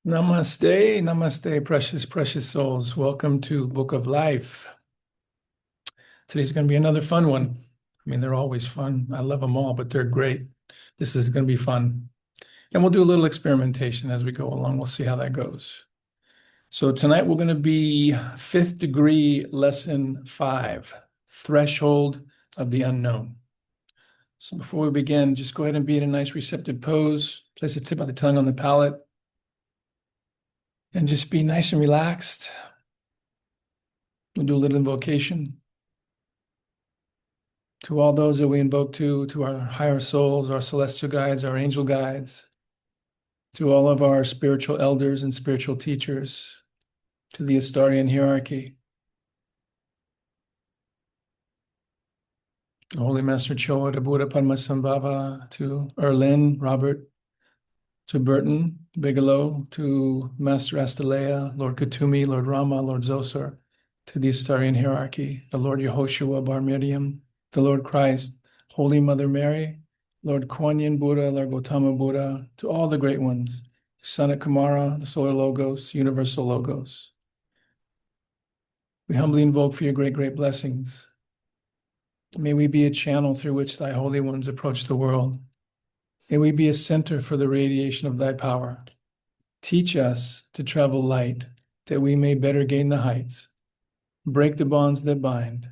Namaste, namaste, precious, precious souls. Welcome to Book of Life. Today's going to be another fun one. I mean, they're always fun. I love them all, but they're great. This is going to be fun. And we'll do a little experimentation as we go along. We'll see how that goes. So tonight we're going to be fifth degree lesson 5, threshold of the unknown. So before we begin, just go ahead and be in a nice receptive pose. Place the tip of the tongue on the palate. And just be nice and relaxed. We'll do a little invocation to all those that we invoke to our higher souls, our celestial guides, our angel guides, to all of our spiritual elders and spiritual teachers, to the Astarian hierarchy, to Holy Master Choa, to Buddha Padmasambhava, to Earlyne, Robert, to Burton, Bigelow, to Master Astara, Lord Kuthumi, Lord Rama, Lord Zosar, to the Astarian hierarchy, the Lord Yehoshua Bar Miriam, the Lord Christ, Holy Mother Mary, Lord Kuan Yin Buddha, Lord Gautama Buddha, to all the great ones, Sanat Kumara, the Solar Logos, Universal Logos. We humbly invoke for your great, great blessings. May we be a channel through which thy holy ones approach the world. May we be a center for the radiation of thy power. Teach us to travel light, that we may better gain the heights. Break the bonds that bind.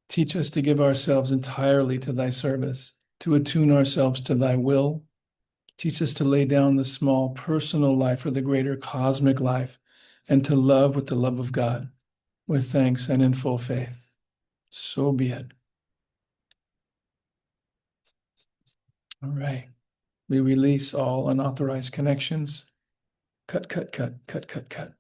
Teach us to give ourselves entirely to thy service, to attune ourselves to thy will. Teach us to lay down the small personal life for the greater cosmic life, and to love with the love of God, with thanks and in full faith. So be it. All right. We release all unauthorized connections. Cut, cut, cut, cut, cut, cut.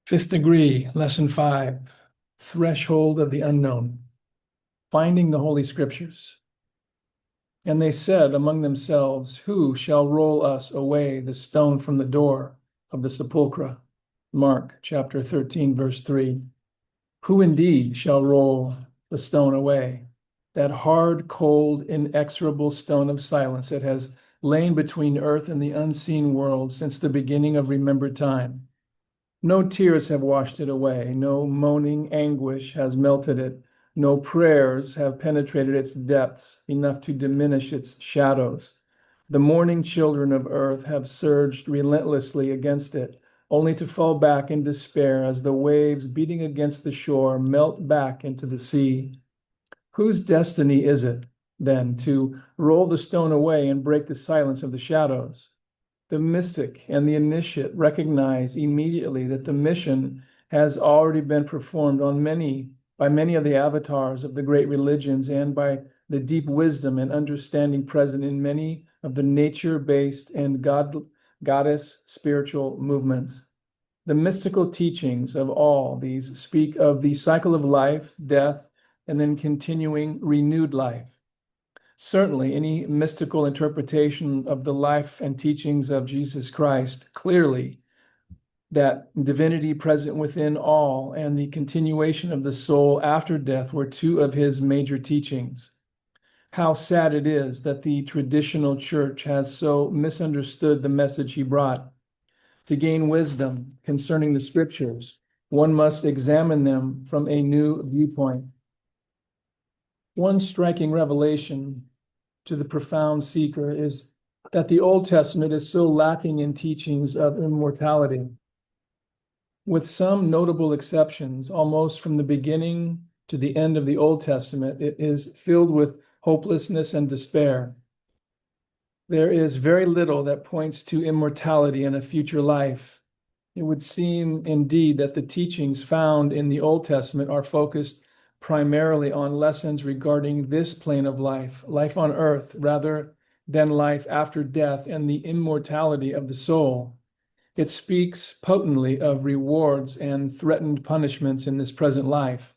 Fifth degree, lesson 5, threshold of the unknown, finding the Holy Scriptures. And they said among themselves, who shall roll us away the stone from the door of the sepulchre? Mark chapter 13, verse 3. Who indeed shall roll the stone away? That hard, cold, inexorable stone of silence that has lain between earth and the unseen world since the beginning of remembered time. No tears have washed it away. No moaning anguish has melted it. No prayers have penetrated its depths enough to diminish its shadows. The mourning children of earth have surged relentlessly against it, only to fall back in despair as the waves beating against the shore melt back into the sea. Whose destiny is it, then, to roll the stone away and break the silence of the shadows? The mystic and the initiate recognize immediately that the mission has already been performed by many of the avatars of the great religions and by the deep wisdom and understanding present in many of the nature-based and goddess spiritual movements. The mystical teachings of all these speak of the cycle of life, death, and then continuing renewed life. Certainly, any mystical interpretation of the life and teachings of Jesus Christ, clearly that divinity present within all and the continuation of the soul after death were two of his major teachings. How sad it is that the traditional church has so misunderstood the message he brought. To gain wisdom concerning the scriptures, one must examine them from a new viewpoint. One striking revelation to the profound seeker is that the Old Testament is so lacking in teachings of immortality. With some notable exceptions, almost from the beginning to the end of the Old Testament, it is filled with hopelessness and despair. There is very little that points to immortality and a future life. It would seem indeed that the teachings found in the Old Testament are focused primarily on lessons regarding this plane of life, life on earth, rather than life after death and the immortality of the soul. It speaks potently of rewards and threatened punishments in this present life.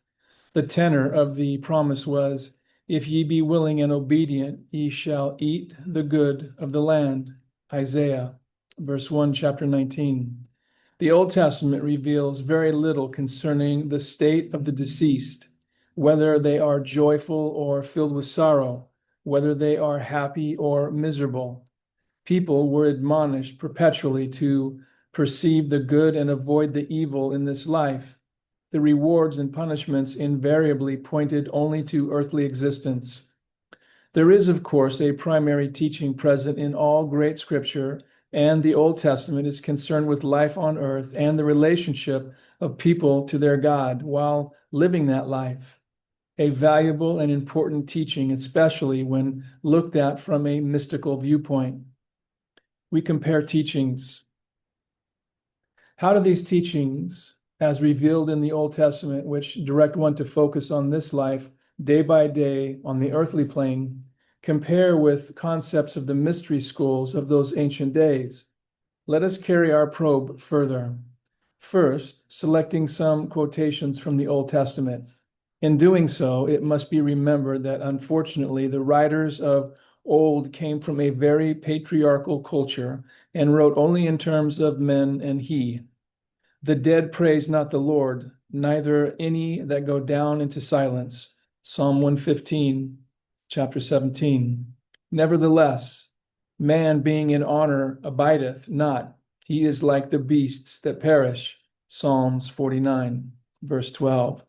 The tenor of the promise was, if ye be willing and obedient, ye shall eat the good of the land. Isaiah, verse 1, chapter 19. The Old Testament reveals very little concerning the state of the deceased, whether they are joyful or filled with sorrow, whether they are happy or miserable. People were admonished perpetually to perceive the good and avoid the evil in this life. The rewards and punishments invariably pointed only to earthly existence. There is, of course, a primary teaching present in all great scripture, and the Old Testament is concerned with life on earth and the relationship of people to their God while living that life. A valuable and important teaching, especially when looked at from a mystical viewpoint. We compare teachings. How do these teachings, as revealed in the Old Testament, which direct one to focus on this life day by day on the earthly plane, compare with concepts of the mystery schools of those ancient days? Let us carry our probe further. First, selecting some quotations from the Old Testament. In doing so, it must be remembered that unfortunately the writers of old came from a very patriarchal culture and wrote only in terms of men and he. The dead praise not the Lord, neither any that go down into silence. Psalm 115, chapter 17. Nevertheless, man being in honor abideth not. He is like the beasts that perish. Psalms 49, verse 12.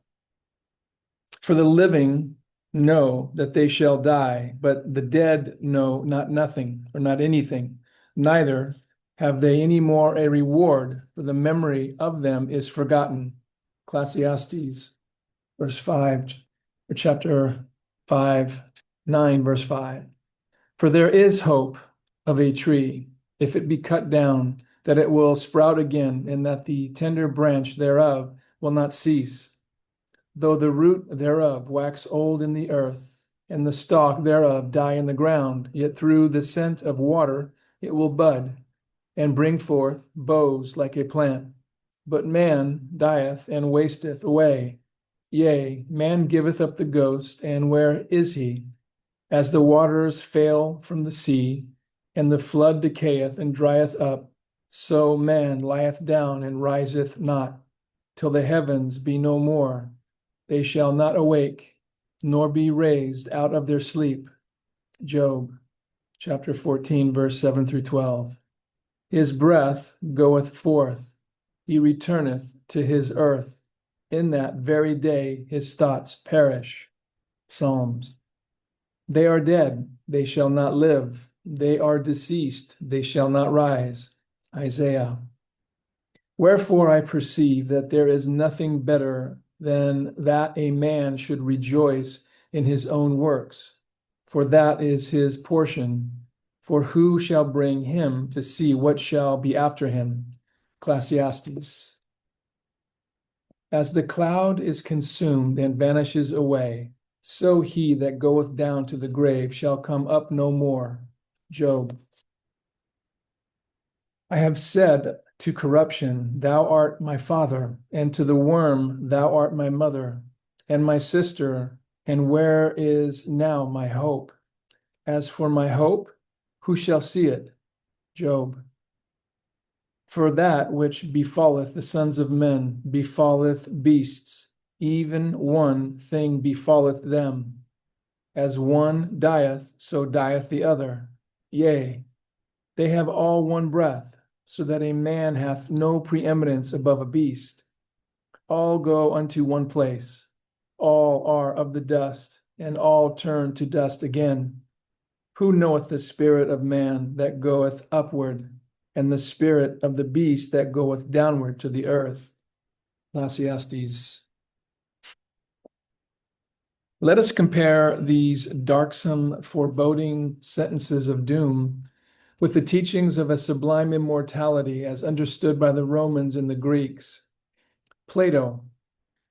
For the living know that they shall die, but the dead know not nothing or not anything. Neither have they any more a reward, for the memory of them is forgotten. Ecclesiastes, verse 5, or chapter 5, 9, verse 5. For there is hope of a tree, if it be cut down, that it will sprout again, and that the tender branch thereof will not cease. Though the root thereof wax old in the earth, and the stalk thereof die in the ground, yet through the scent of water it will bud, and bring forth boughs like a plant. But man dieth and wasteth away. Yea, man giveth up the ghost, and where is he? As the waters fail from the sea, and the flood decayeth and drieth up, so man lieth down and riseth not, till the heavens be no more. They shall not awake, nor be raised out of their sleep. Job, chapter 14, verse 7 through 12. His breath goeth forth, he returneth to his earth. In that very day his thoughts perish. Psalms. They are dead, they shall not live. They are deceased, they shall not rise. Isaiah. Wherefore I perceive that there is nothing better than that a man should rejoice in his own works, for that is his portion. For who shall bring him to see what shall be after him? Ecclesiastes. As the cloud is consumed and vanishes away, so he that goeth down to the grave shall come up no more. Job. I have said to corruption, thou art my father, and to the worm, thou art my mother, and my sister, and where is now my hope? As for my hope, who shall see it? Job. For that which befalleth the sons of men befalleth beasts, even one thing befalleth them. As one dieth, so dieth the other. Yea, they have all one breath, so that a man hath no preeminence above a beast. All go unto one place. All are of the dust, and all turn to dust again. Who knoweth the spirit of man that goeth upward, and the spirit of the beast that goeth downward to the earth? Ecclesiastes. Let us compare these darksome, foreboding sentences of doom with the teachings of a sublime immortality as understood by the Romans and the Greeks. Plato.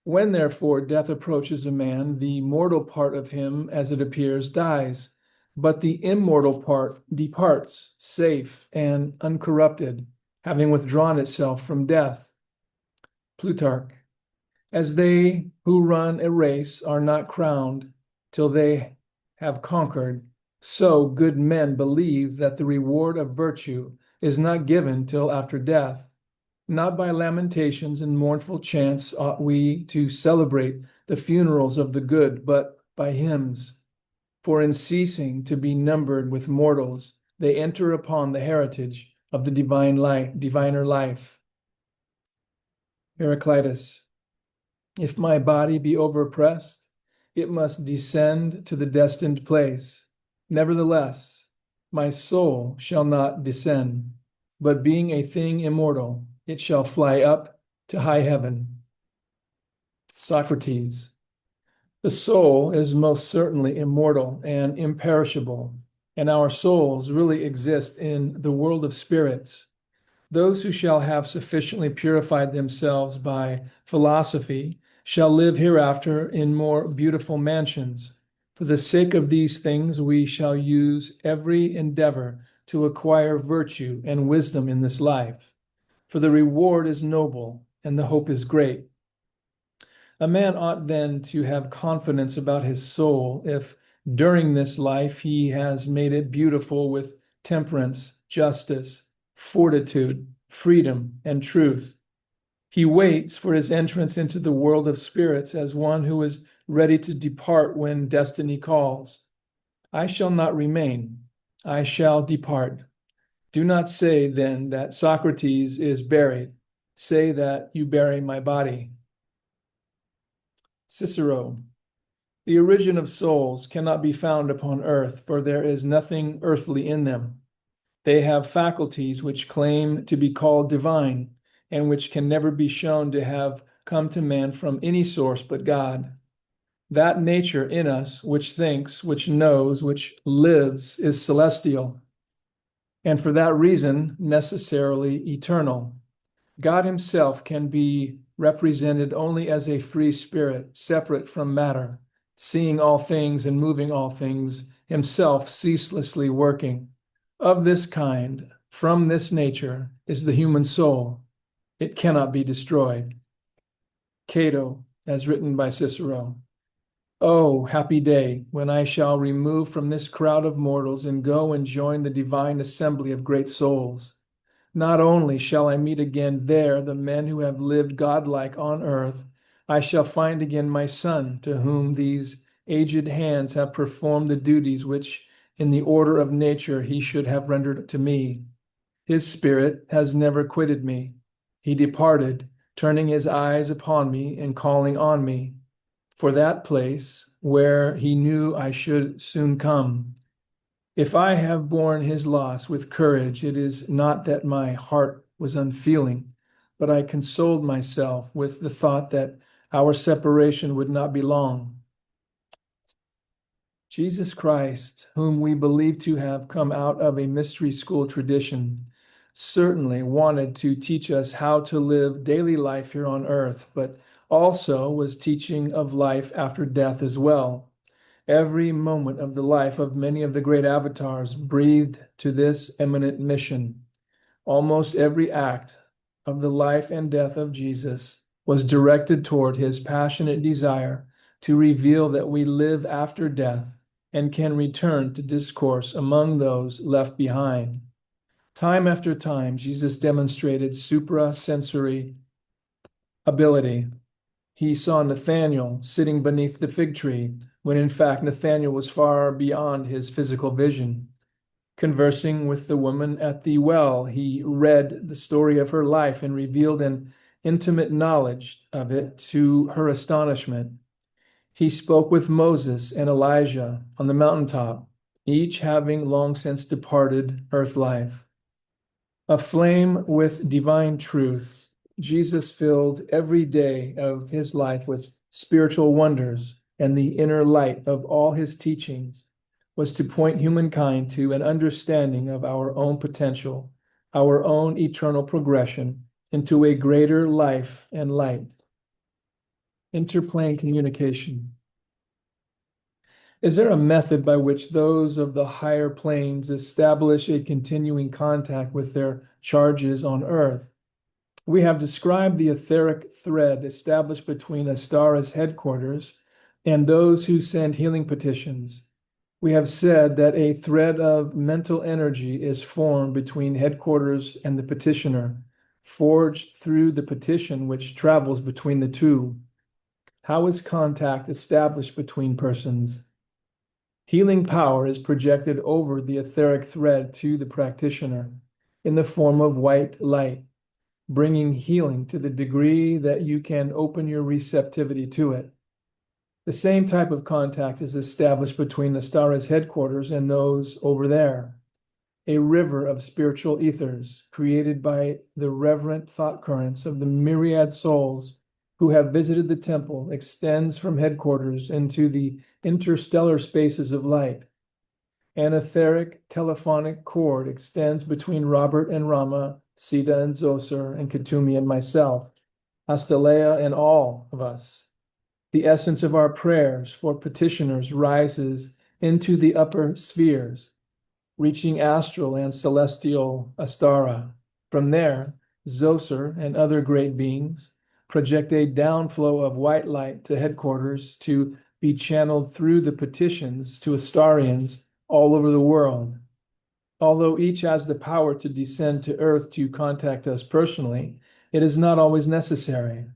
When therefore death approaches a man, the mortal part of him, as it appears, dies, but the immortal part departs, safe and uncorrupted, having withdrawn itself from death. Plutarch. As they who run a race are not crowned till they have conquered, so good men believe that the reward of virtue is not given till after death. Not by lamentations and mournful chants ought we to celebrate the funerals of the good, but by hymns. For in ceasing to be numbered with mortals, they enter upon the heritage of the divine life, diviner life. Heraclitus, if my body be overpressed, it must descend to the destined place. Nevertheless, my soul shall not descend, but being a thing immortal, it shall fly up to high heaven. Socrates, the soul is most certainly immortal and imperishable, and our souls really exist in the world of spirits. Those who shall have sufficiently purified themselves by philosophy shall live hereafter in more beautiful mansions. For the sake of these things, we shall use every endeavor to acquire virtue and wisdom in this life. For the reward is noble and the hope is great. A man ought then to have confidence about his soul if during this life he has made it beautiful with temperance, justice, fortitude, freedom, and truth. He waits for his entrance into the world of spirits as one who is ready to depart when destiny calls. I shall not remain, I shall depart. Do not say then that Socrates is buried. Say that you bury my body. Cicero, the origin of souls cannot be found upon earth, for there is nothing earthly in them. They have faculties which claim to be called divine, and which can never be shown to have come to man from any source but God. That nature in us which thinks, which knows, which lives is celestial, and for that reason necessarily eternal. God himself can be represented only as a free spirit, separate from matter, seeing all things and moving all things, himself ceaselessly working. Of this kind, from this nature, is the human soul. It cannot be destroyed. Cato, as written by Cicero. Oh, happy day, when I shall remove from this crowd of mortals and go and join the divine assembly of great souls. Not only shall I meet again there the men who have lived godlike on earth, I shall find again my son, to whom these aged hands have performed the duties which, in the order of nature, he should have rendered to me. His spirit has never quitted me. He departed, turning his eyes upon me and calling on me, for that place where he knew I should soon come. If I have borne his loss with courage, it is not that my heart was unfeeling, but I consoled myself with the thought that our separation would not be long. Jesus Christ, whom we believe to have come out of a mystery school tradition, certainly wanted to teach us how to live daily life here on earth, but also was teaching of life after death as well. Every moment of the life of many of the great avatars breathed to this eminent mission. Almost every act of the life and death of Jesus was directed toward his passionate desire to reveal that we live after death and can return to discourse among those left behind. Time after time, Jesus demonstrated suprasensory ability. He saw Nathanael sitting beneath the fig tree, when in fact Nathanael was far beyond his physical vision. Conversing with the woman at the well, he read the story of her life and revealed an intimate knowledge of it to her astonishment. He spoke with Moses and Elijah on the mountaintop, each having long since departed earth life. Aflame with divine truth, Jesus filled every day of his life with spiritual wonders, and the inner light of all his teachings was to point humankind to an understanding of our own potential, our own eternal progression into a greater life and light. Interplane communication. Is there a method by which those of the higher planes establish a continuing contact with their charges on Earth? We have described the etheric thread established between Astara's headquarters and those who send healing petitions. We have said that a thread of mental energy is formed between headquarters and the petitioner, forged through the petition which travels between the two. How is contact established between persons? Healing power is projected over the etheric thread to the practitioner in the form of white light, bringing healing to the degree that you can open your receptivity to it. The same type of contact is established between Astara's headquarters and those over there. A river of spiritual ethers created by the reverent thought currents of the myriad souls who have visited the temple extends from headquarters into the interstellar spaces of light. An etheric telephonic cord extends between Robert and Rama, Sita and Zoser, and Kuthumi and myself, Astara and all of us. The essence of our prayers for petitioners rises into the upper spheres, reaching astral and celestial Astara. From there, Zoser and other great beings project a downflow of white light to headquarters to be channeled through the petitions to Astarians all over the world. Although each has the power to descend to Earth to contact us personally, it is not always necessary.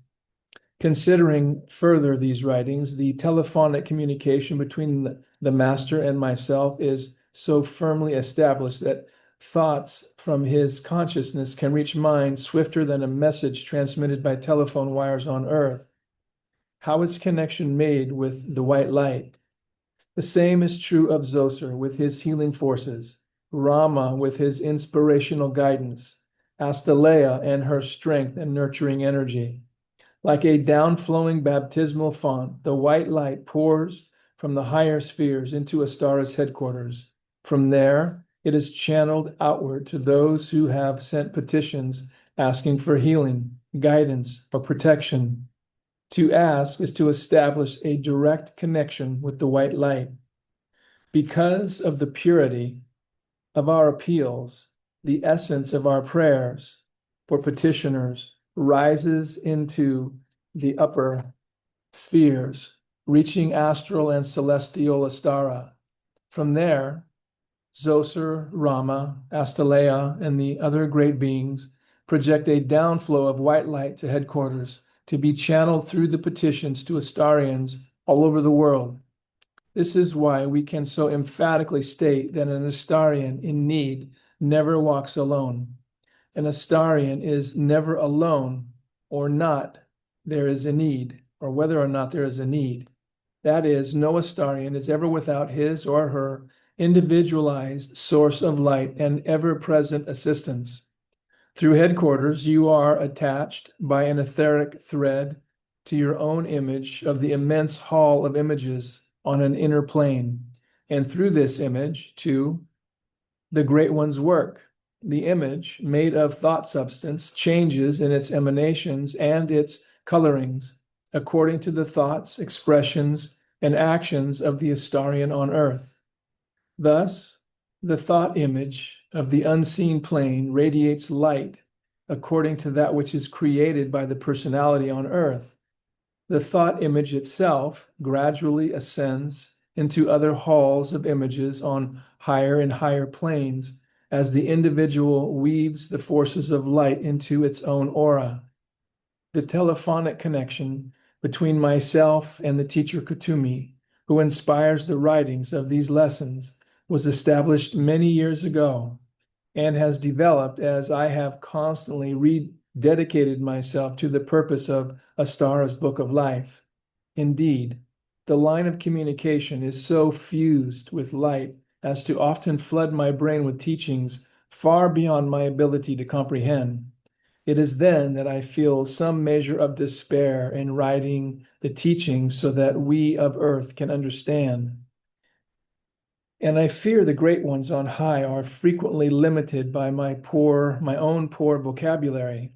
Considering further these writings, the telephonic communication between the Master and myself is so firmly established that thoughts from his consciousness can reach mine swifter than a message transmitted by telephone wires on Earth. How is connection made with the white light? The same is true of Zoser with his healing forces, Rama with his inspirational guidance, Astara and her strength and nurturing energy. Like a downflowing baptismal font, the white light pours from the higher spheres into Astara's headquarters. From there, it is channeled outward to those who have sent petitions asking for healing, guidance, or protection. To ask is to establish a direct connection with the white light. Because of the purity of our appeals, the essence of our prayers for petitioners rises into the upper spheres, reaching astral and celestial Astara. From there, Zoser, Rama, Astara, and the other great beings project a downflow of white light to headquarters to be channeled through the petitions to Astarians all over the world. This is why we can so emphatically state that an Astarian in need never walks alone. An Astarian is never alone or not there is a need, or whether or not there is a need. That is, no Astarian is ever without his or her individualized source of light and ever-present assistance. Through headquarters, you are attached by an etheric thread to your own image of the immense hall of images on an inner plane, and through this image to the Great One's work. The image, made of thought substance, changes in its emanations and its colorings according to the thoughts, expressions, and actions of the Astarian on Earth. Thus, the thought image of the unseen plane radiates light according to that which is created by the personality on Earth. The thought image itself gradually ascends into other halls of images on higher and higher planes as the individual weaves the forces of light into its own aura. The telephonic connection between myself and the teacher Kuthumi, who inspires the writings of these lessons, was established many years ago and has developed as I have constantly rededicated myself to the purpose of Astara's Book of Life. Indeed, the line of communication is so fused with light as to often flood my brain with teachings far beyond my ability to comprehend. It is then that I feel some measure of despair in writing the teachings so that we of earth can understand. And I fear the great ones on high are frequently limited by my own poor vocabulary.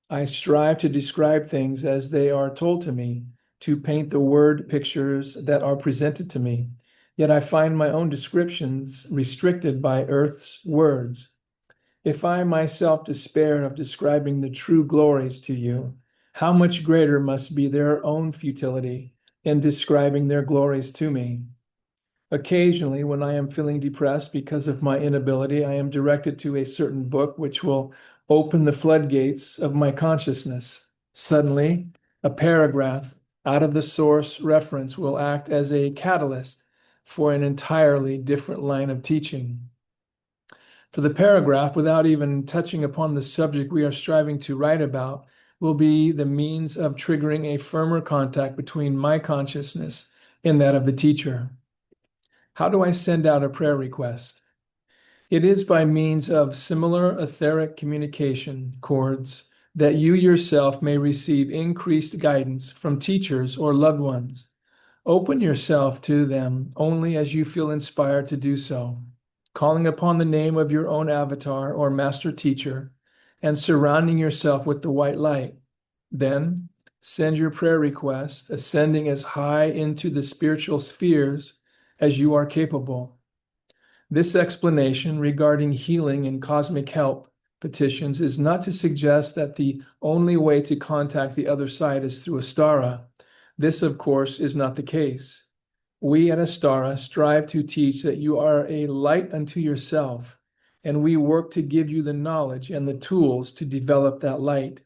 I strive to describe things as they are told to me, to paint the word pictures that are presented to me. Yet I find my own descriptions restricted by earth's words. If I myself despair of describing the true glories to you, how much greater must be their own futility in describing their glories to me? Occasionally, when I am feeling depressed because of my inability, I am directed to a certain book which will open the floodgates of my consciousness. Suddenly, a paragraph out of the source reference will act as a catalyst, for an entirely different line of teaching. For the paragraph, without even touching upon the subject we are striving to write about, will be the means of triggering a firmer contact between my consciousness and that of the teacher. How do I send out a prayer request? It is by means of similar etheric communication cords that you yourself may receive increased guidance from teachers or loved ones. Open yourself to them only as you feel inspired to do so, calling upon the name of your own avatar or master teacher and surrounding yourself with the white light. Then send your prayer request, ascending as high into the spiritual spheres as you are capable. This explanation regarding healing and cosmic help petitions is not to suggest that the only way to contact the other side is through Astara. This, of course, is not the case. We at Astara strive to teach that you are a light unto yourself, and we work to give you the knowledge and the tools to develop that light.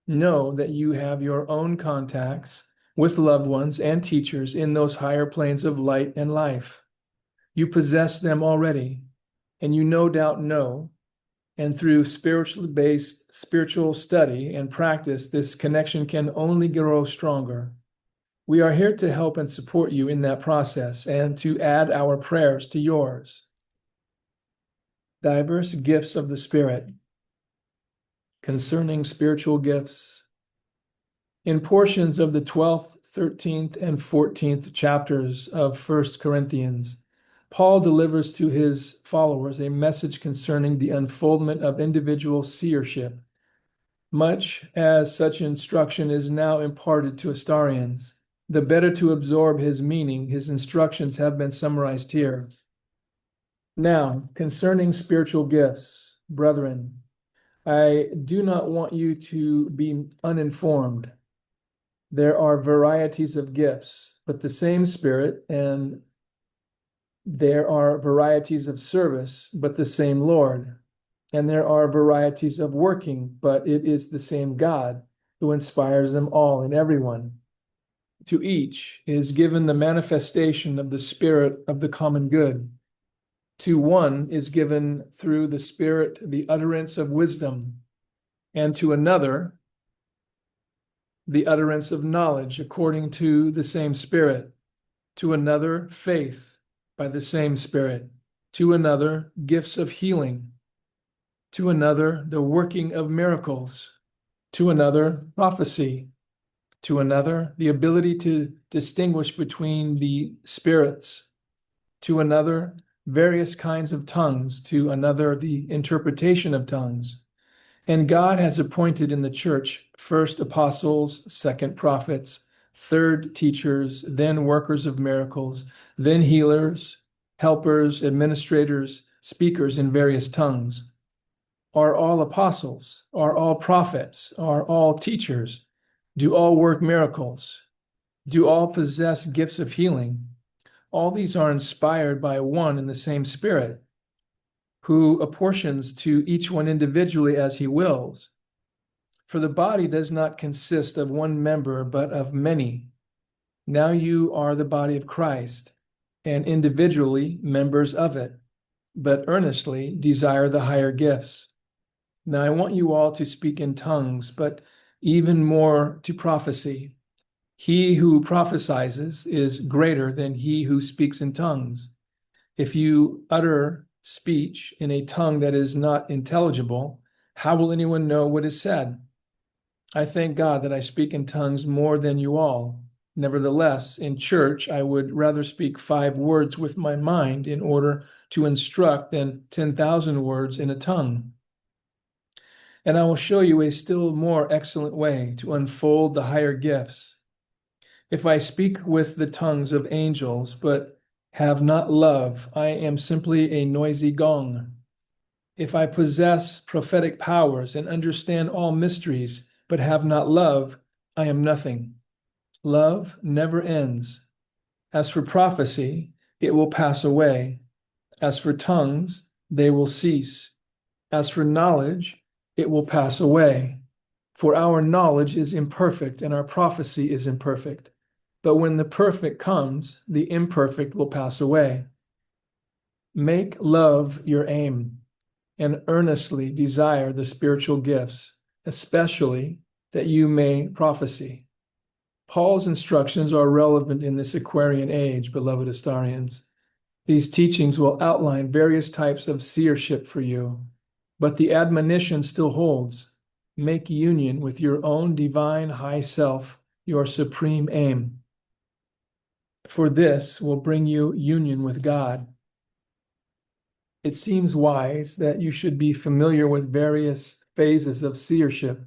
Know that you have your own contacts with loved ones and teachers in those higher planes of light and life. You possess them already, and you no doubt know, and through spiritual study and practice, this connection can only grow stronger. We are here to help and support you in that process and to add our prayers to yours. Diverse gifts of the Spirit. Concerning spiritual gifts. In portions of the 12th, 13th, and 14th chapters of 1 Corinthians, Paul delivers to his followers a message concerning the unfoldment of individual seership. Much as such instruction is now imparted to Astarians, the better to absorb his meaning, his instructions have been summarized here. Now, concerning spiritual gifts, brethren, I do not want you to be uninformed. There are varieties of gifts, but the same Spirit, and there are varieties of service, but the same Lord. And there are varieties of working, but it is the same God who inspires them all in everyone. To each is given the manifestation of the Spirit of the common good. To one is given through the Spirit the utterance of wisdom, and to another the utterance of knowledge according to the same Spirit. To another faith by the same Spirit, to another gifts of healing, to another the working of miracles, to another prophecy, to another the ability to distinguish between the spirits, to another various kinds of tongues, to another the interpretation of tongues. And God has appointed in the church first apostles, second prophets, third teachers, then workers of miracles, then healers, helpers, administrators, speakers in various tongues. Are all apostles? Are all prophets? Are all teachers? Do all work miracles? Do all possess gifts of healing? All these are inspired by one and the same Spirit, who apportions to each one individually as he wills. For the body does not consist of one member, but of many. Now you are the body of Christ, and individually members of it, but earnestly desire the higher gifts. Now I want you all to speak in tongues, but even more to prophecy. He who prophesies is greater than he who speaks in tongues. If you utter speech in a tongue that is not intelligible, how will anyone know what is said? I thank God that I speak in tongues more than you all. Nevertheless, in church, I would rather speak 5 words with my mind in order to instruct than 10,000 words in a tongue. And I will show you a still more excellent way to unfold the higher gifts. If I speak with the tongues of angels, but have not love, I am simply a noisy gong. If I possess prophetic powers and understand all mysteries, but have not love, I am nothing. Love never ends. As for prophecy, it will pass away. As for tongues, they will cease. As for knowledge, it will pass away. For our knowledge is imperfect and our prophecy is imperfect. But when the perfect comes, the imperfect will pass away. Make love your aim and earnestly desire the spiritual gifts, especially that you may prophesy. Paul's instructions are relevant in this Aquarian age, beloved Astarians. These teachings will outline various types of seership for you, but the admonition still holds. Make union with your own divine high self your supreme aim. For this will bring you union with God. It seems wise that you should be familiar with various phases of seership,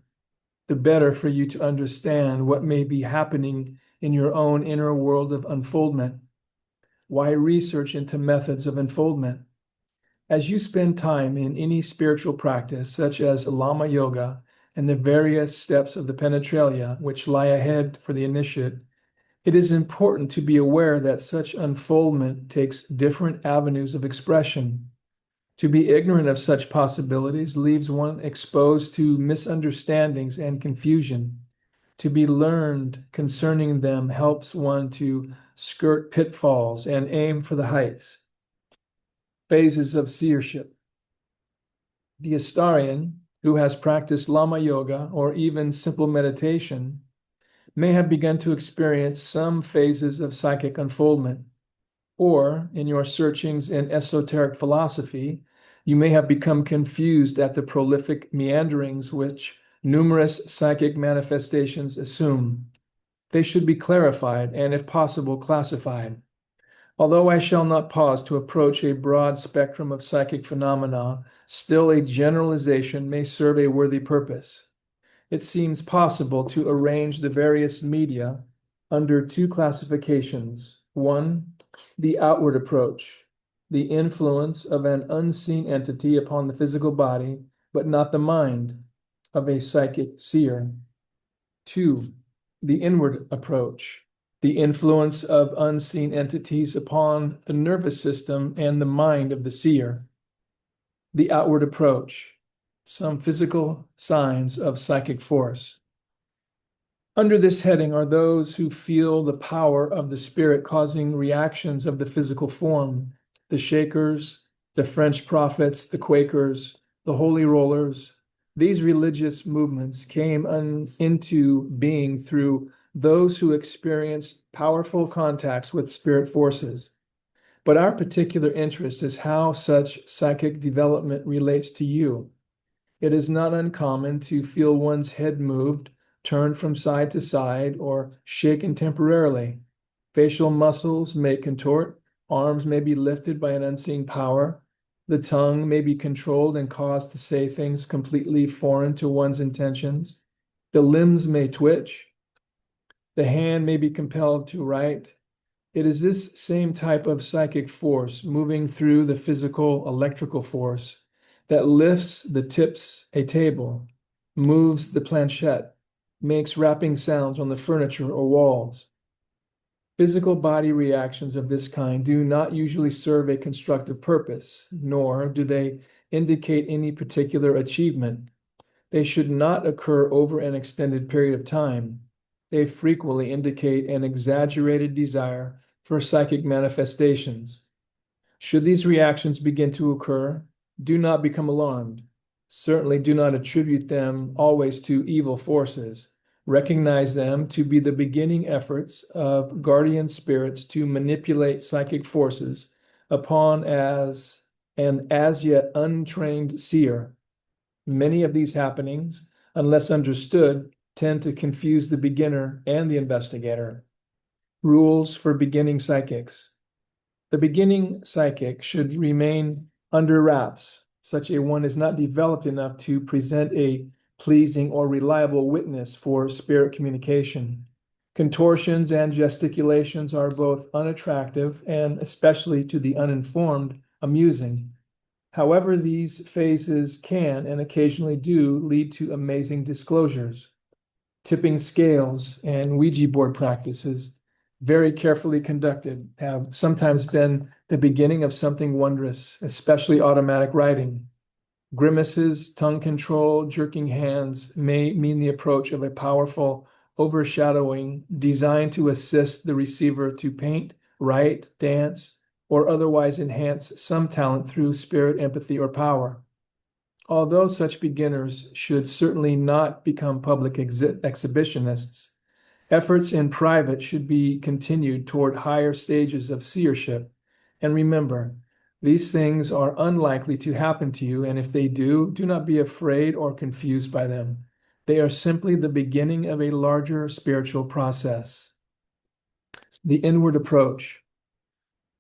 the better for you to understand what may be happening in your own inner world of unfoldment. Why research into methods of unfoldment? As you spend time in any spiritual practice, such as Lama Yoga and the various steps of the Penetralia which lie ahead for the initiate, it is important to be aware that such unfoldment takes different avenues of expression. To be ignorant of such possibilities leaves one exposed to misunderstandings and confusion. To be learned concerning them helps one to skirt pitfalls and aim for the heights. Phases of seership. The Astarian, who has practiced Lama Yoga or even simple meditation, may have begun to experience some phases of psychic unfoldment. Or, in your searchings in esoteric philosophy, you may have become confused at the prolific meanderings which numerous psychic manifestations assume. They should be clarified and, if possible, classified. Although I shall not pause to approach a broad spectrum of psychic phenomena, still a generalization may serve a worthy purpose. It seems possible to arrange the various media under two classifications. One, the outward approach, the influence of an unseen entity upon the physical body, but not the mind of a psychic seer. Two, the inward approach, the influence of unseen entities upon the nervous system and the mind of the seer. The outward approach, some physical signs of psychic force. Under this heading are those who feel the power of the spirit causing reactions of the physical form, the Shakers, the French prophets, the Quakers, the Holy Rollers. These religious movements came into being through those who experienced powerful contacts with spirit forces. But our particular interest is how such psychic development relates to you. It is not uncommon to feel one's head moved, turned from side to side, or shaken temporarily. Facial muscles may contort, arms may be lifted by an unseen power, the tongue may be controlled and caused to say things completely foreign to one's intentions, the limbs may twitch, the hand may be compelled to write. It is this same type of psychic force moving through the physical electrical force that lifts the tips a table, moves the planchette, makes rapping sounds on the furniture or walls. Physical body reactions of this kind do not usually serve a constructive purpose, nor do they indicate any particular achievement. They should not occur over an extended period of time. They frequently indicate an exaggerated desire for psychic manifestations. Should these reactions begin to occur, do not become alarmed. Certainly do not attribute them always to evil forces. Recognize them to be the beginning efforts of guardian spirits to manipulate psychic forces upon an as yet untrained seer. Many of these happenings, unless understood, tend to confuse the beginner and the investigator. Rules for beginning psychics. The beginning psychic should remain under wraps. Such a one is not developed enough to present a pleasing or reliable witness for spirit communication. Contortions and gesticulations are both unattractive and, especially to the uninformed, amusing. However, these phases can and occasionally do lead to amazing disclosures. Tipping scales and Ouija board practices, very carefully conducted, have sometimes been the beginning of something wondrous, especially automatic writing. Grimaces, tongue control, jerking hands may mean the approach of a powerful overshadowing, designed to assist the receiver to paint, write, dance, or otherwise enhance some talent through spirit, empathy, or power. Although such beginners should certainly not become public exhibitionists, efforts in private should be continued toward higher stages of seership. And remember, these things are unlikely to happen to you, and if they do, do not be afraid or confused by them. They are simply the beginning of a larger spiritual process. The inward approach.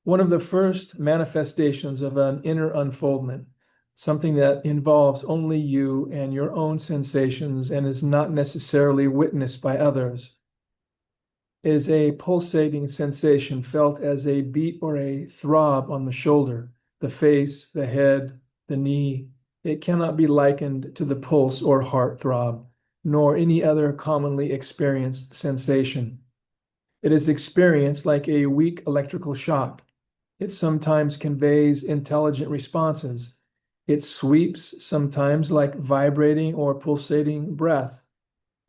One of the first manifestations of an inner unfoldment, something that involves only you and your own sensations and is not necessarily witnessed by others, is a pulsating sensation felt as a beat or a throb on the shoulder, the face, the head, the knee. It cannot be likened to the pulse or heart throb, nor any other commonly experienced sensation. It is experienced like a weak electrical shock. It sometimes conveys intelligent responses. It sweeps sometimes like vibrating or pulsating breath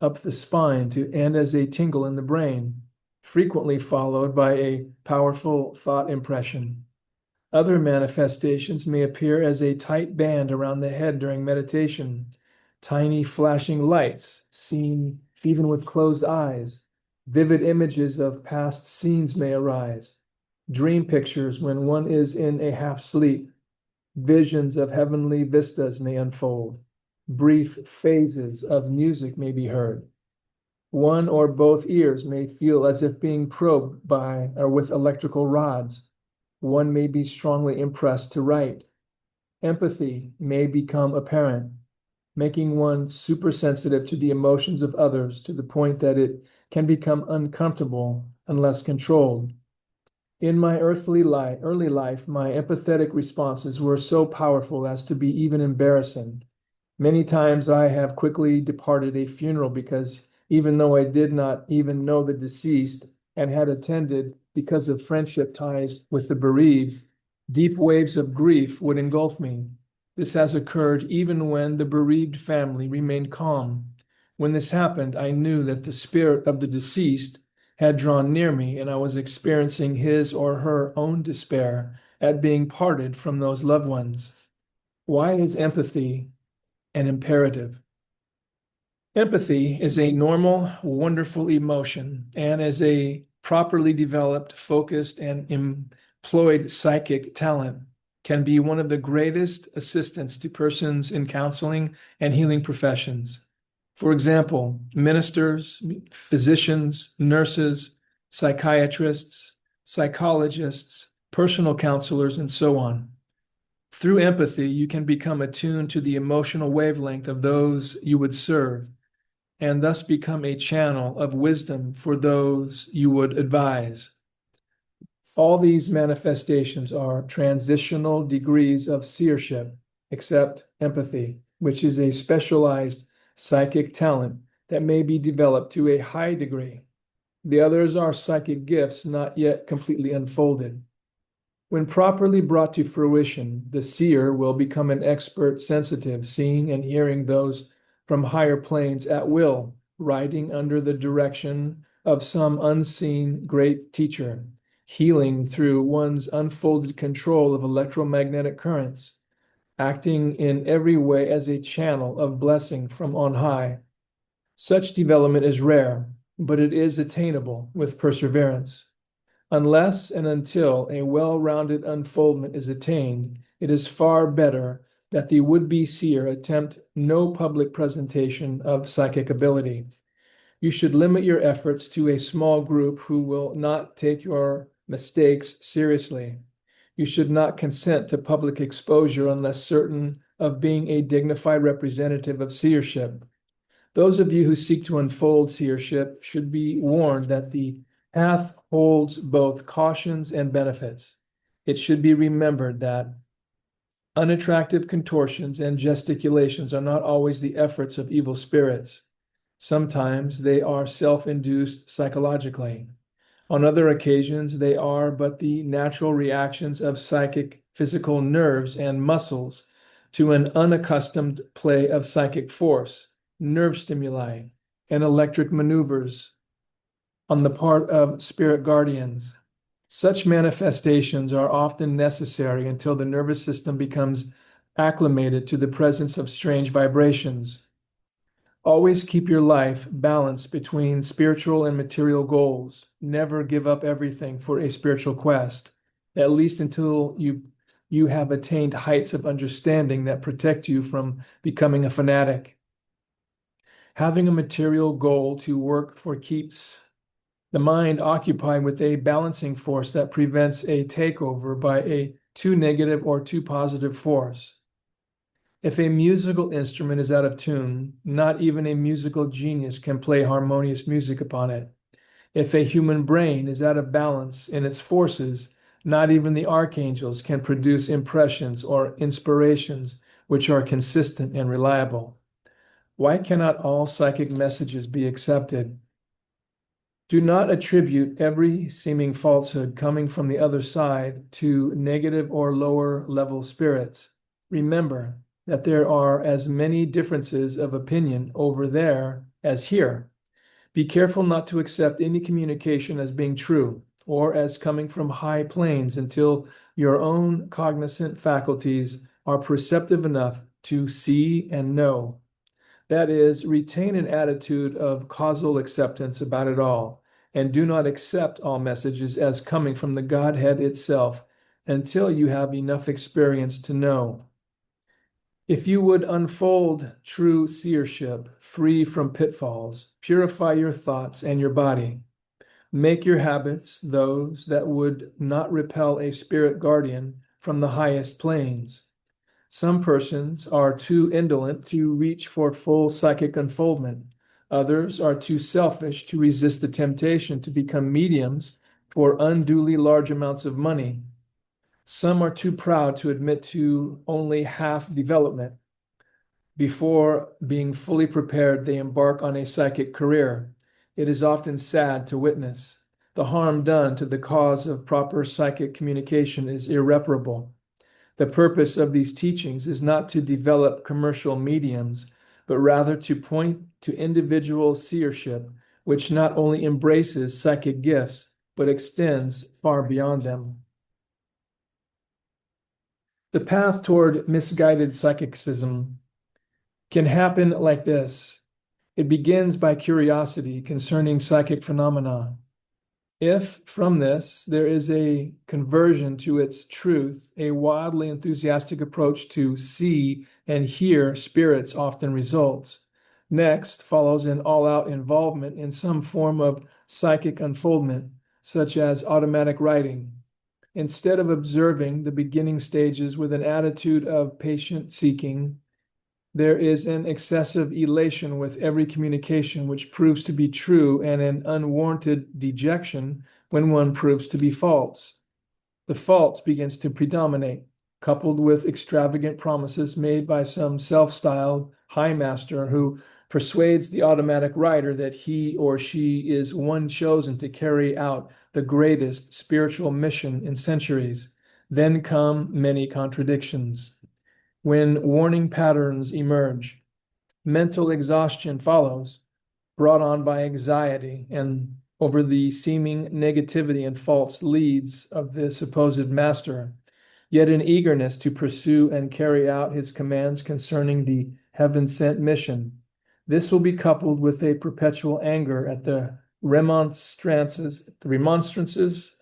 up the spine to end as a tingle in the brain, frequently followed by a powerful thought impression. Other manifestations may appear as a tight band around the head during meditation, tiny flashing lights seen even with closed eyes. Vivid images of past scenes may arise. Dream pictures when one is in a half sleep. Visions of heavenly vistas may unfold. Brief phases of music may be heard. One or both ears may feel as if being probed by or with electrical rods. One may be strongly impressed to write. Empathy may become apparent, making one supersensitive to the emotions of others to the point that it can become uncomfortable unless controlled. In my early life, my empathetic responses were so powerful as to be even embarrassing. Many times I have quickly departed a funeral because even though I did not even know the deceased and had attended because of friendship ties with the bereaved, deep waves of grief would engulf me. This has occurred even when the bereaved family remained calm. When this happened, I knew that the spirit of the deceased had drawn near me, and I was experiencing his or her own despair at being parted from those loved ones. Why is empathy an imperative? Empathy is a normal, wonderful emotion, and as a properly developed, focused, and employed psychic talent, can be one of the greatest assistants to persons in counseling and healing professions. For example, ministers, physicians, nurses, psychiatrists, psychologists, personal counselors, and so on. Through empathy, you can become attuned to the emotional wavelength of those you would serve, and thus become a channel of wisdom for those you would advise. All these manifestations are transitional degrees of seership, except empathy, which is a specialized psychic talent that may be developed to a high degree. The others are psychic gifts not yet completely unfolded. When properly brought to fruition, the seer will become an expert sensitive, seeing and hearing those from higher planes at will, riding under the direction of some unseen great teacher, healing through one's unfolded control of electromagnetic currents, acting in every way as a channel of blessing from on high. Such development is rare, but it is attainable with perseverance. Unless and until a well-rounded unfoldment is attained, it is far better that the would-be seer attempt no public presentation of psychic ability. You should limit your efforts to a small group who will not take your mistakes seriously. You should not consent to public exposure unless certain of being a dignified representative of seership. Those of you who seek to unfold seership should be warned that the path holds both cautions and benefits. It should be remembered that unattractive contortions and gesticulations are not always the efforts of evil spirits. Sometimes they are self-induced psychologically. On other occasions, they are but the natural reactions of psychic physical nerves and muscles to an unaccustomed play of psychic force, nerve stimuli, and electric maneuvers on the part of spirit guardians. Such manifestations are often necessary until the nervous system becomes acclimated to the presence of strange vibrations. Always keep your life balanced between spiritual and material goals. Never give up everything for a spiritual quest, at least until you have attained heights of understanding that protect you from becoming a fanatic. Having a material goal to work for keeps the mind occupied with a balancing force that prevents a takeover by a too negative or too positive force. If a musical instrument is out of tune, not even a musical genius can play harmonious music upon it. If a human brain is out of balance in its forces, not even the archangels can produce impressions or inspirations which are consistent and reliable. Why cannot all psychic messages be accepted? Do not attribute every seeming falsehood coming from the other side to negative or lower level spirits. Remember that there are as many differences of opinion over there as here. Be careful not to accept any communication as being true or as coming from high planes until your own cognizant faculties are perceptive enough to see and know. That is, retain an attitude of causal acceptance about it all, and do not accept all messages as coming from the Godhead itself until you have enough experience to know. If you would unfold true seership, free from pitfalls, purify your thoughts and your body. Make your habits those that would not repel a spirit guardian from the highest planes. Some persons are too indolent to reach for full psychic unfoldment. Others are too selfish to resist the temptation to become mediums for unduly large amounts of money. Some are too proud to admit to only half development. Before being fully prepared, they embark on a psychic career. It is often sad to witness. The harm done to the cause of proper psychic communication is irreparable. The purpose of these teachings is not to develop commercial mediums, but rather to point to individual seership, which not only embraces psychic gifts, but extends far beyond them. The path toward misguided psychicism can happen like this. It begins by curiosity concerning psychic phenomena. If from this there is a conversion to its truth, a wildly enthusiastic approach to see and hear spirits often results. Next follows an all-out involvement in some form of psychic unfoldment, such as automatic writing. Instead of observing the beginning stages with an attitude of patient seeking, there is an excessive elation with every communication which proves to be true and an unwarranted dejection when one proves to be false. The false begins to predominate, coupled with extravagant promises made by some self-styled high master who persuades the automatic writer that he or she is one chosen to carry out the greatest spiritual mission in centuries. Then come many contradictions. When warning patterns emerge, mental exhaustion follows, brought on by anxiety and over the seeming negativity and false leads of the supposed master, yet an eagerness to pursue and carry out his commands concerning the heaven-sent mission. This will be coupled with a perpetual anger at the remonstrances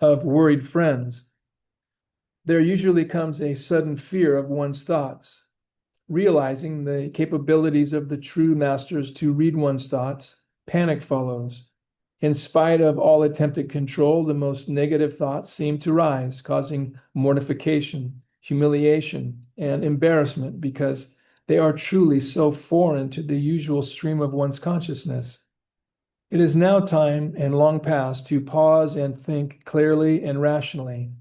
of worried friends. There usually comes a sudden fear of one's thoughts. Realizing the capabilities of the true masters to read one's thoughts, panic follows. In spite of all attempted control, the most negative thoughts seem to rise, causing mortification, humiliation, and embarrassment because they are truly so foreign to the usual stream of one's consciousness. It is now time and long past to pause and think clearly and rationally.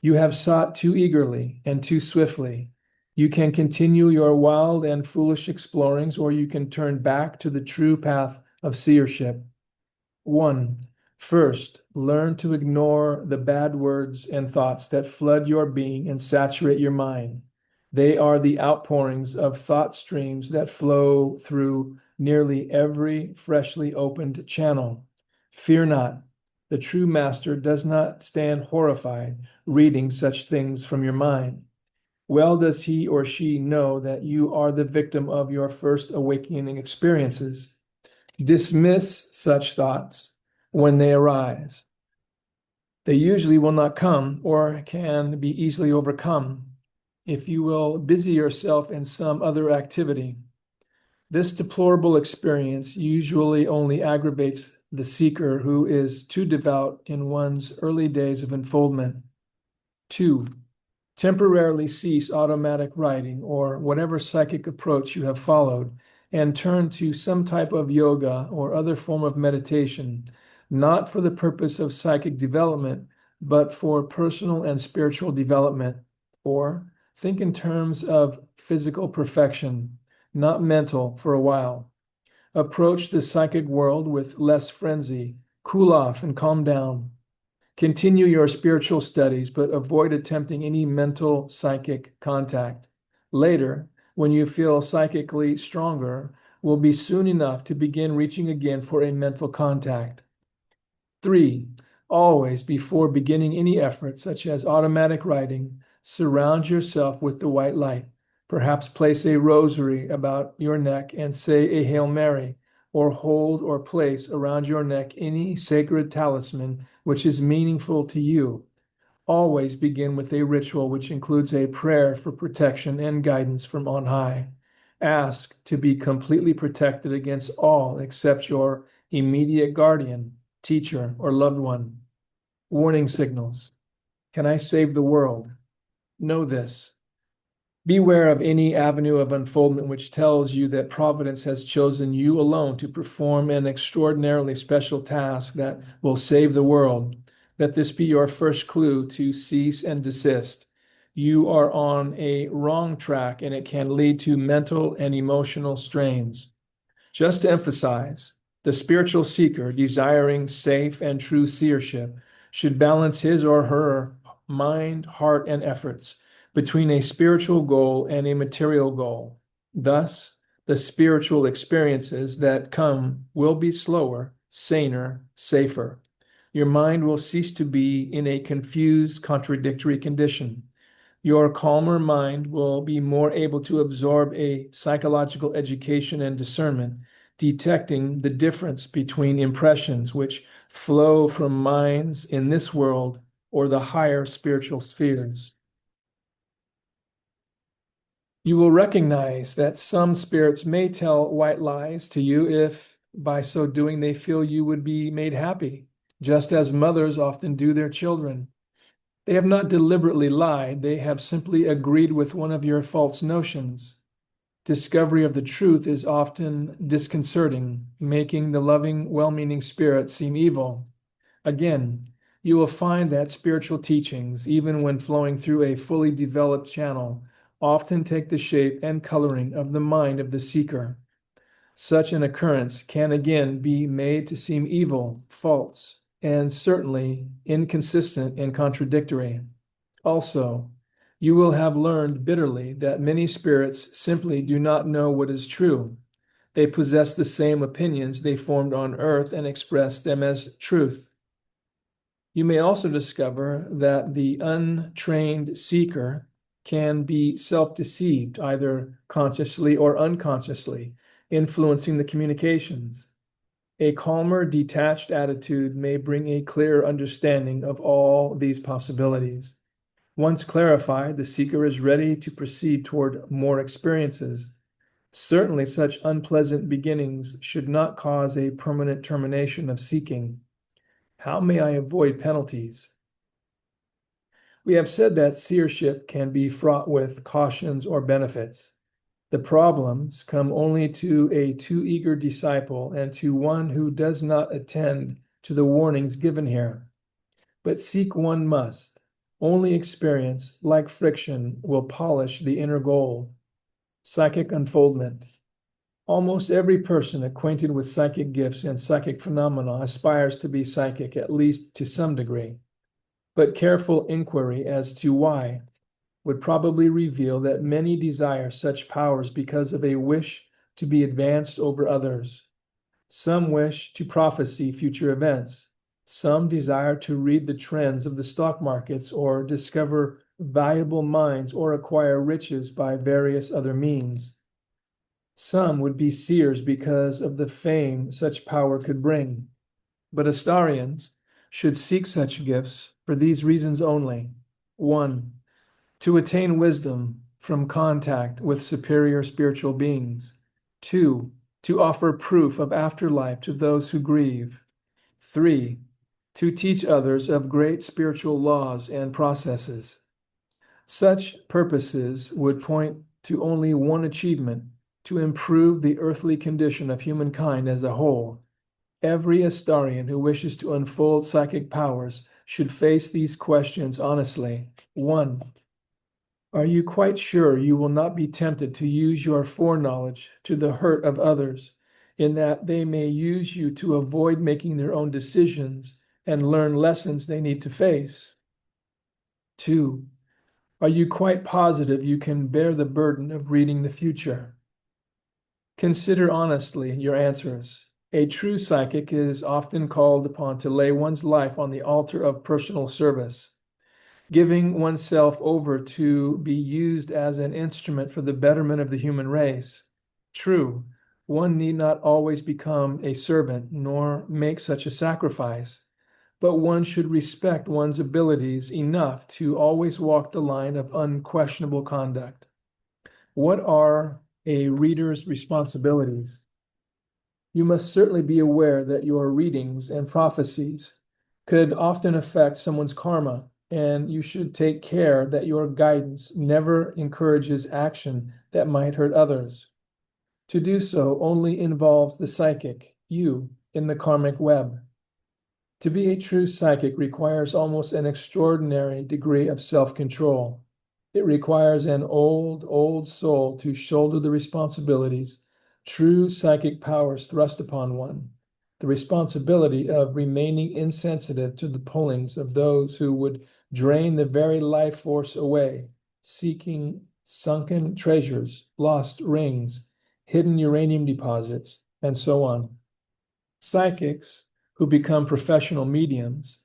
You have sought too eagerly and too swiftly. You can continue your wild and foolish explorings, or you can turn back to the true path of seership. 1. First, learn to ignore the bad words and thoughts that flood your being and saturate your mind. They are the outpourings of thought streams that flow through nearly every freshly opened channel. Fear not. The true master does not stand horrified reading such things from your mind. Well does he or she know that you are the victim of your first awakening experiences. Dismiss such thoughts when they arise. They usually will not come or can be easily overcome if you will busy yourself in some other activity. This deplorable experience usually only aggravates the seeker who is too devout in one's early days of unfoldment. 2. Temporarily cease automatic writing or whatever psychic approach you have followed and turn to some type of yoga or other form of meditation, not for the purpose of psychic development, but for personal and spiritual development. Or think in terms of physical perfection, not mental, for a while. Approach the psychic world with less frenzy, cool off and calm down. Continue your spiritual studies, but avoid attempting any mental psychic contact. Later, when you feel psychically stronger, will be soon enough to begin reaching again for a mental contact. 3. Always, before beginning any effort, such as automatic writing, surround yourself with the white light. Perhaps place a rosary about your neck and say a Hail Mary, or hold or place around your neck any sacred talisman which is meaningful to you. Always begin with a ritual which includes a prayer for protection and guidance from on high. Ask to be completely protected against all except your immediate guardian, teacher, or loved one. Warning signals. Can I save the world? Know this. Beware of any avenue of unfoldment which tells you that Providence has chosen you alone to perform an extraordinarily special task that will save the world. Let this be your first clue to cease and desist. You are on a wrong track and it can lead to mental and emotional strains. Just to emphasize, the spiritual seeker desiring safe and true seership should balance his or her mind, heart, and efforts between a spiritual goal and a material goal. Thus, the spiritual experiences that come will be slower, saner, safer. Your mind will cease to be in a confused, contradictory condition. Your calmer mind will be more able to absorb a psychological education and discernment, detecting the difference between impressions which flow from minds in this world or the higher spiritual spheres. You will recognize that some spirits may tell white lies to you if, by so doing, they feel you would be made happy, just as mothers often do their children. They have not deliberately lied, they have simply agreed with one of your false notions. Discovery of the truth is often disconcerting, making the loving, well-meaning spirit seem evil. Again, you will find that spiritual teachings, even when flowing through a fully developed channel, often take the shape and coloring of the mind of the seeker. Such an occurrence can again be made to seem evil, false, and certainly inconsistent and contradictory. Also, you will have learned bitterly that many spirits simply do not know what is true. They possess the same opinions they formed on earth and express them as truth. You may also discover that the untrained seeker can be self-deceived, either consciously or unconsciously, influencing the communications. A calmer, detached attitude may bring a clearer understanding of all these possibilities. Once clarified, the seeker is ready to proceed toward more experiences. Certainly, such unpleasant beginnings should not cause a permanent termination of seeking. How may I avoid penalties? We have said that seership can be fraught with cautions or benefits. The problems come only to a too eager disciple and to one who does not attend to the warnings given here. But seek one must. Only experience, like friction, will polish the inner gold. Psychic unfoldment. Almost every person acquainted with psychic gifts and psychic phenomena aspires to be psychic, at least to some degree. But careful inquiry as to why would probably reveal that many desire such powers because of a wish to be advanced over others. Some wish to prophesy future events. Some desire to read the trends of the stock markets or discover valuable mines or acquire riches by various other means. Some would be seers because of the fame such power could bring. But Astarians should seek such gifts for these reasons only. 1. To attain wisdom from contact with superior spiritual beings. 2. To offer proof of afterlife to those who grieve. 3. To teach others of great spiritual laws and processes. Such purposes would point to only one achievement: to improve the earthly condition of humankind as a whole. Every Astarian who wishes to unfold psychic powers should face these questions honestly. 1. Are you quite sure you will not be tempted to use your foreknowledge to the hurt of others, in that they may use you to avoid making their own decisions and learn lessons they need to face? 2. Are you quite positive you can bear the burden of reading the future? Consider honestly your answers. A true psychic is often called upon to lay one's life on the altar of personal service, giving oneself over to be used as an instrument for the betterment of the human race. True, one need not always become a servant nor make such a sacrifice, but one should respect one's abilities enough to always walk the line of unquestionable conduct. What are a reader's responsibilities? You must certainly be aware that your readings and prophecies could often affect someone's karma, and you should take care that your guidance never encourages action that might hurt others. To do so only involves the psychic, you, in the karmic web. To be a true psychic requires almost an extraordinary degree of self-control. It requires an old soul to shoulder the responsibilities true psychic powers thrust upon one, the responsibility of remaining insensitive to the pullings of those who would drain the very life force away, seeking sunken treasures, lost rings, hidden uranium deposits, and so on. Psychics who become professional mediums,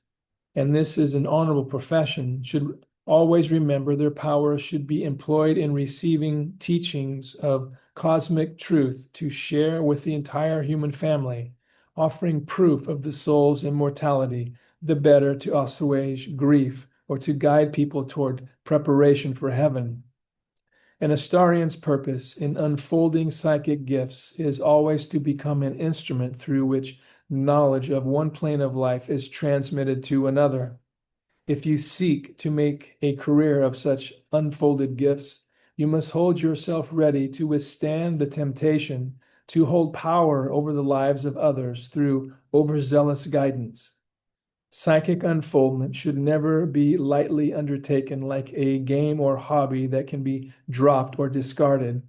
and this is an honorable profession, should always remember their power should be employed in receiving teachings of cosmic truth to share with the entire human family, offering proof of the soul's immortality, the better to assuage grief or to guide people toward preparation for heaven. An Astarian's purpose in unfolding psychic gifts is always to become an instrument through which knowledge of one plane of life is transmitted to another. If you seek to make a career of such unfolded gifts, you must hold yourself ready to withstand the temptation to hold power over the lives of others through overzealous guidance. Psychic unfoldment should never be lightly undertaken like a game or hobby that can be dropped or discarded.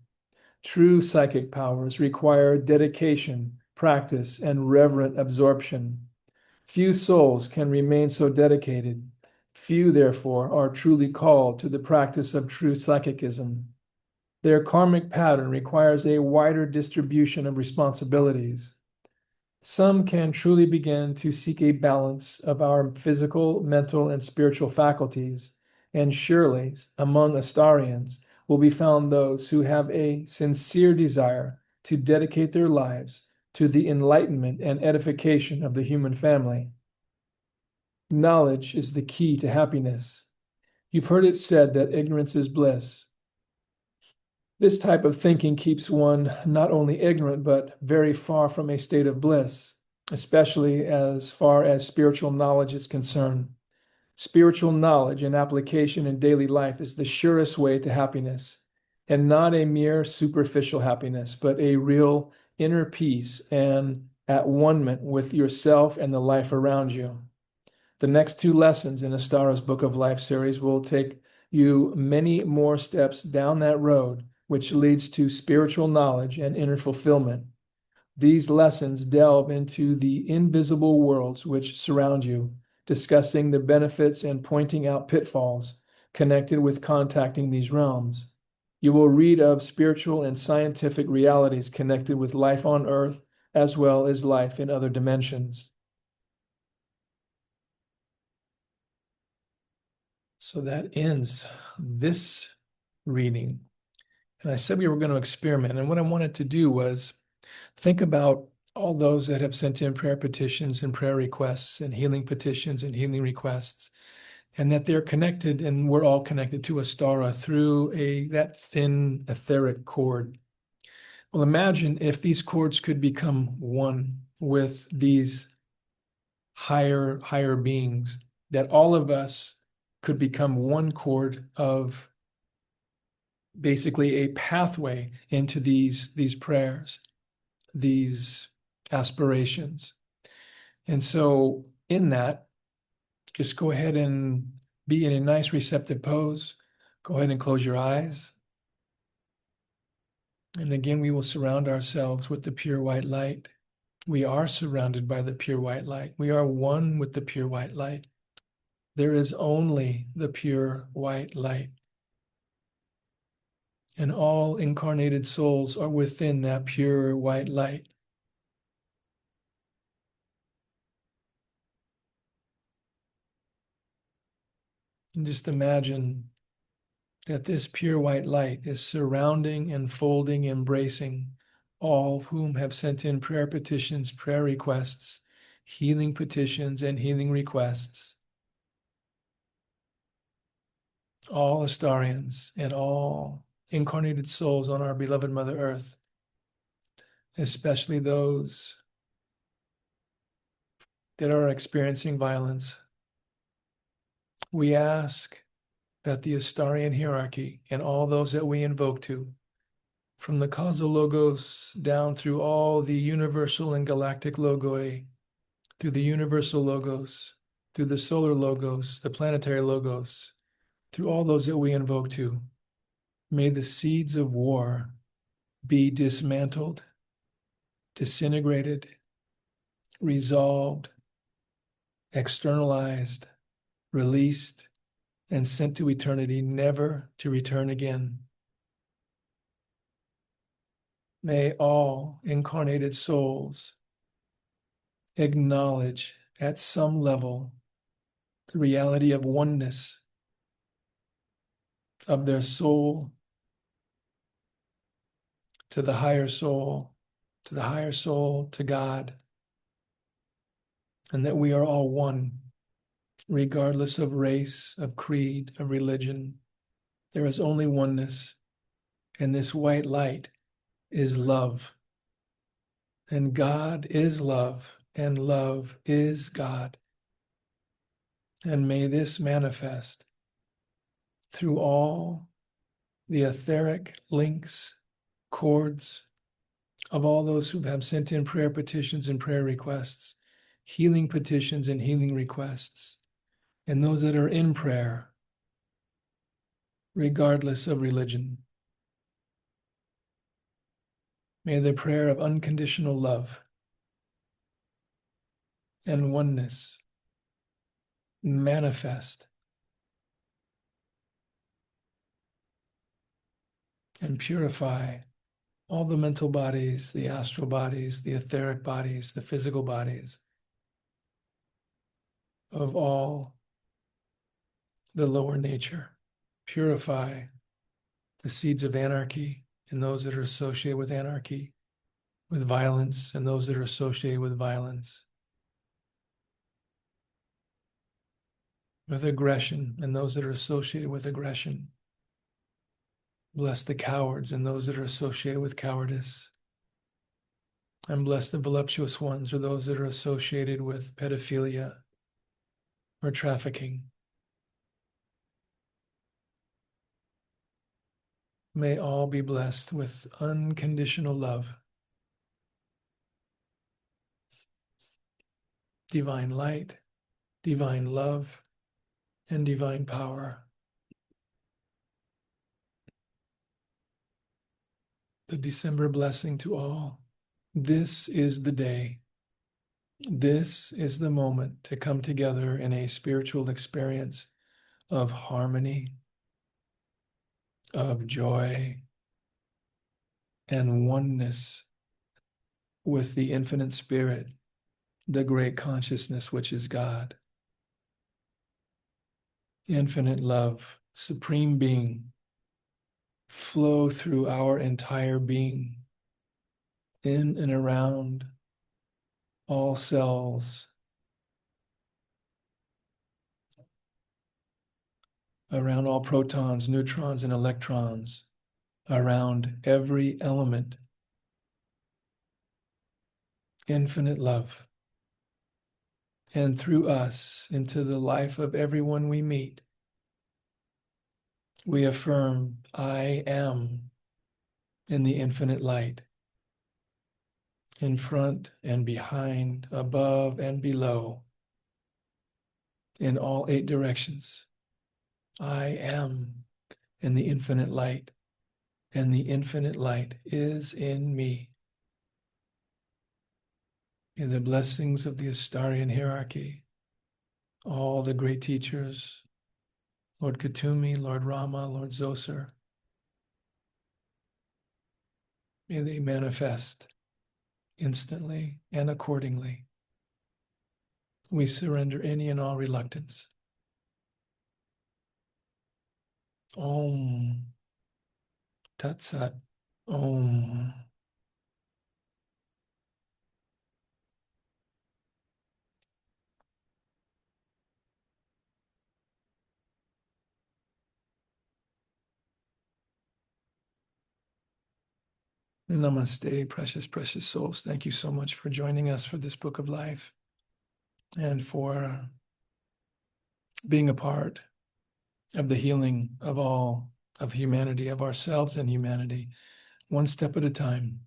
True psychic powers require dedication, practice, and reverent absorption. Few souls can remain so dedicated. Few, therefore, are truly called to the practice of true psychicism. Their karmic pattern requires a wider distribution of responsibilities. Some can truly begin to seek a balance of our physical, mental, and spiritual faculties, and surely among Astarians will be found those who have a sincere desire to dedicate their lives to the enlightenment and edification of the human family. Knowledge is the key to happiness. You've heard it said that ignorance is bliss. This type of thinking keeps one not only ignorant, but very far from a state of bliss, especially as far as spiritual knowledge is concerned. Spiritual knowledge and application in daily life is the surest way to happiness, and not a mere superficial happiness, but a real inner peace and at one-ment with yourself and the life around you. The next two lessons in Astara's Book of Life series will take you many more steps down that road, which leads to spiritual knowledge and inner fulfillment. These lessons delve into the invisible worlds which surround you, discussing the benefits and pointing out pitfalls, connected with contacting these realms. You will read of spiritual and scientific realities connected with life on Earth, as well as life in other dimensions. So that ends this reading. And I said we were going to experiment. And what I wanted to do was think about all those that have sent in prayer petitions and prayer requests and healing petitions and healing requests, and that they're connected, and we're all connected to Astara through that thin etheric cord. Well, imagine if these cords could become one with these higher beings, that all of us could become one cord of basically a pathway into these prayers, these aspirations. And so in that, just go ahead and be in a nice receptive pose. Go ahead and close your eyes. And again, we will surround ourselves with the pure white light. We are surrounded by the pure white light. We are one with the pure white light. There is only the pure white light. And all incarnated souls are within that pure white light. And just imagine that this pure white light is surrounding, enfolding, embracing all whom have sent in prayer petitions, prayer requests, healing petitions, and healing requests. All Astarians and all incarnated souls on our beloved Mother Earth, especially those that are experiencing violence. We ask that the Astarian hierarchy and all those that we invoke to, from the causal logos down through all the universal and galactic logoi, through the universal logos, through the solar logos, the planetary logos, through all those that we invoke to, may the seeds of war be dismantled, disintegrated, resolved, externalized, released, and sent to eternity, never to return again. May all incarnated souls acknowledge at some level the reality of oneness of their soul to the higher soul, to the higher soul, to God, and that we are all one, regardless of race, of creed, of religion. There is only oneness, and this white light is love. And God is love, and love is God. And may this manifest through all the etheric links, cords of all those who have sent in prayer petitions and prayer requests, healing petitions and healing requests, and those that are in prayer, regardless of religion. May the prayer of unconditional love and oneness manifest and purify all the mental bodies, the astral bodies, the etheric bodies, the physical bodies of all the lower nature. Purify the seeds of anarchy and those that are associated with anarchy, with violence and those that are associated with violence, with aggression and those that are associated with aggression. Bless the cowards and those that are associated with cowardice. And bless the voluptuous ones or those that are associated with pedophilia or trafficking. May all be blessed with unconditional love, divine light, divine love, and divine power. The December blessing to all. This is the day. This is the moment to come together in a spiritual experience of harmony, of joy, and oneness with the infinite spirit, the great consciousness which is God. Infinite love, supreme being, flow through our entire being, in and around all cells, around all protons, neutrons, and electrons, around every element. Infinite love. And through us, into the life of everyone we meet, we affirm, I am in the infinite light, in front and behind, above and below, in all 8 directions. I am in the infinite light, and the infinite light is in me. May the blessings of the Astarian hierarchy, all the great teachers, Lord Kuthumi, Lord Rama, Lord Zoser, may they manifest instantly and accordingly. We surrender any and all reluctance. Om Tat Sat. Om. Namaste, precious, precious souls. Thank you so much for joining us for this book of life and for being a part of the healing of all of humanity, of ourselves and humanity, one step at a time.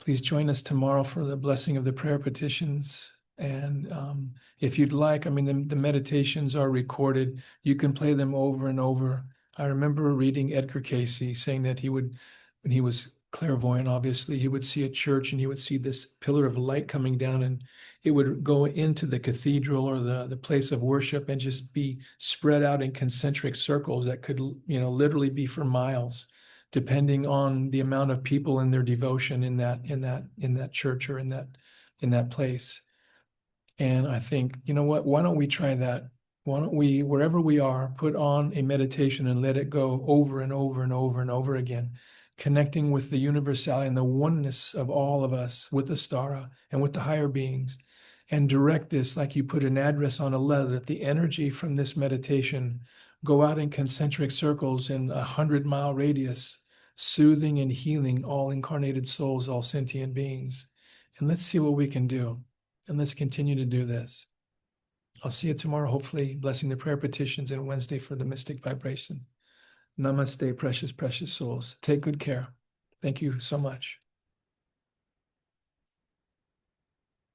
Please join us tomorrow for the blessing of the prayer petitions. And if you'd like, the meditations are recorded. You can play them over and over. I remember reading Edgar Cayce saying that he would, when he was clairvoyant, obviously, he would see a church and he would see this pillar of light coming down, and it would go into the cathedral or the place of worship and just be spread out in concentric circles that could, literally be for miles, depending on the amount of people and their devotion in that church or in that place. And I think, you know what, why don't we try that? Why don't we, wherever we are, put on a meditation and let it go over and over and over and over again, connecting with the universality and the oneness of all of us, with Astara and with the higher beings, and direct this like you put an address on a letter, that the energy from this meditation go out in concentric circles in 100-mile radius, soothing and healing all incarnated souls, all sentient beings. And let's see what we can do. And let's continue to do this. I'll see you tomorrow, hopefully, blessing the prayer petitions, and Wednesday for the mystic vibration. Namaste, precious, precious souls. Take good care. Thank you so much.